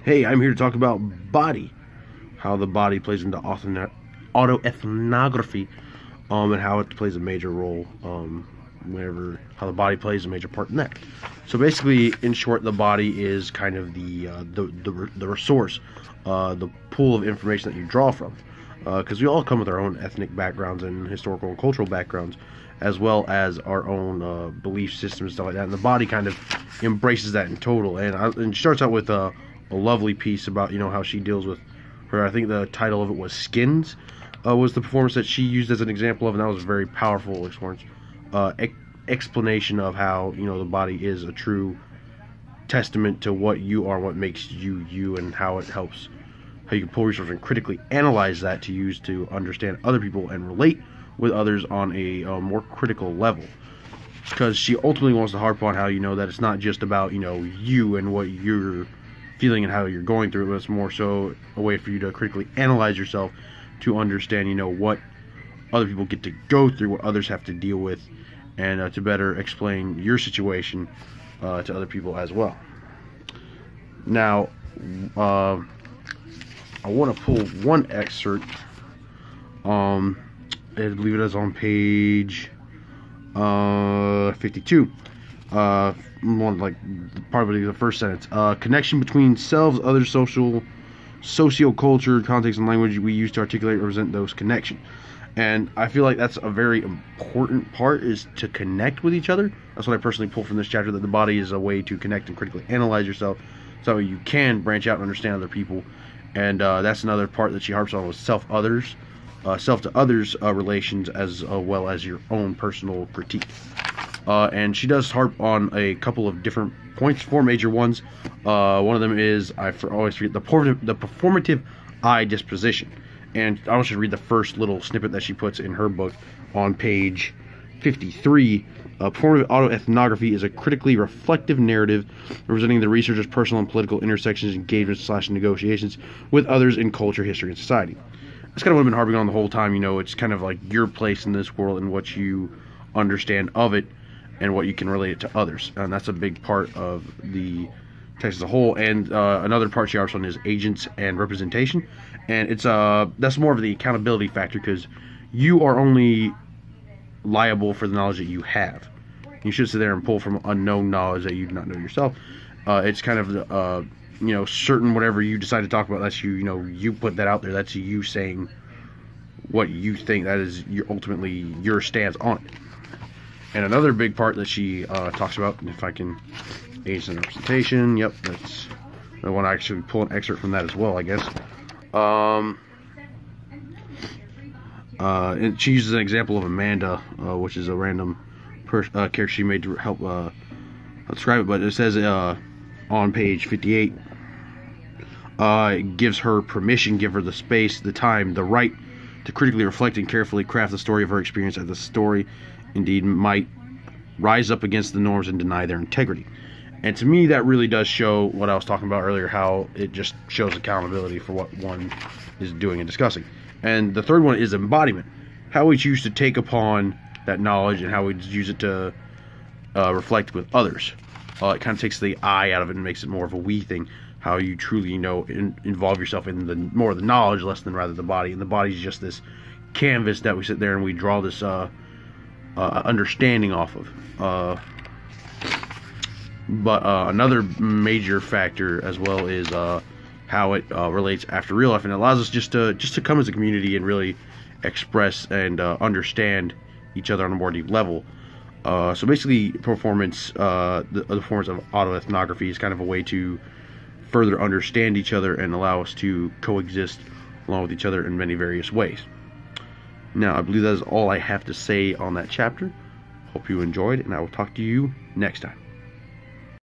Hey, I'm here to talk about body, how the body plays into autoethnography, and how it plays a major role, how the body plays a major part in that. So basically, in short, the body is kind of the resource, the pool of information that you draw from, because we all come with our own ethnic backgrounds and historical and cultural backgrounds, as well as our own belief systems and stuff like that. And the body kind of embraces that in total. And she starts out with a lovely piece about how she deals with her. I think the title of it was Skins, was the performance that she used as an example of, and that was a very powerful explanation of how the body is a true testament to what you are, what makes you you, and how it helps, how you can pull resources and critically analyze that to use to understand other people and relate with others on a more critical level. Because she ultimately wants to harp on how that it's not just about you and what you're feeling and how you're going through it, but it's more so a way for you to critically analyze yourself to understand what other people get to go through, what others have to deal with, and to better explain your situation to other people as well. Now, I want to pull one excerpt. I believe it is on page 52. Probably the first sentence. Connection between selves, others, socio-culture, context, and language we use to articulate and represent those connections. And I feel like that's a very important part, is to connect with each other. That's what I personally pull from this chapter, that the body is a way to connect and critically analyze yourself, so you can branch out and understand other people. And that's another part that she harps on, was self to others relations, as well as your own personal critique. And she does harp on a couple of different points, 4 major ones. One of them is, I always forget, the performative I disposition. And I want you to read the first little snippet that she puts in her book on page 53. Performative autoethnography is a critically reflective narrative representing the researcher's personal and political intersections, engagements / negotiations with others in culture, history, and society. That's kind of what I've been harping on the whole time. It's kind of like your place in this world and what you understand of it, and what you can relate it to others. And that's a big part of the text as a whole. And another part she harps on is agents and representation. And it's that's more of the accountability factor, because you are only liable for the knowledge that you have. You should sit there and pull from unknown knowledge that you do not know yourself. It's kind of the certain whatever you decide to talk about, that's you put that out there, that's you saying what you think, that is ultimately your stance on it. And another big part that she talks about, if I can, agents and representation. Yep, that's I want to actually pull an excerpt from that as well, I guess. And she uses an example of Amanda, which is a random character she made to help describe it. But it says on page 58, it gives her permission, give her the space, the time, the right to critically reflect and carefully craft the story of her experience, as the story indeed might rise up against the norms and deny their integrity. And to me, that really does show what I was talking about earlier, how it just shows accountability for what one is doing and discussing. And the third one is embodiment, how we choose to take upon that knowledge and how we use it to reflect with others. It kind of takes the I out of it and makes it more of a we thing, how you truly involve yourself in the more of the knowledge, less than rather the body. And the body is just this canvas that we sit there and we draw this understanding off of. But another major factor as well is how it relates after real life, and it allows us just to come as a community and really express and understand each other on a more deep level. So basically, the performance of autoethnography is kind of a way to further understand each other and allow us to coexist along with each other in many various ways. Now, I believe that is all I have to say on that chapter. Hope you enjoyed, and I will talk to you next time.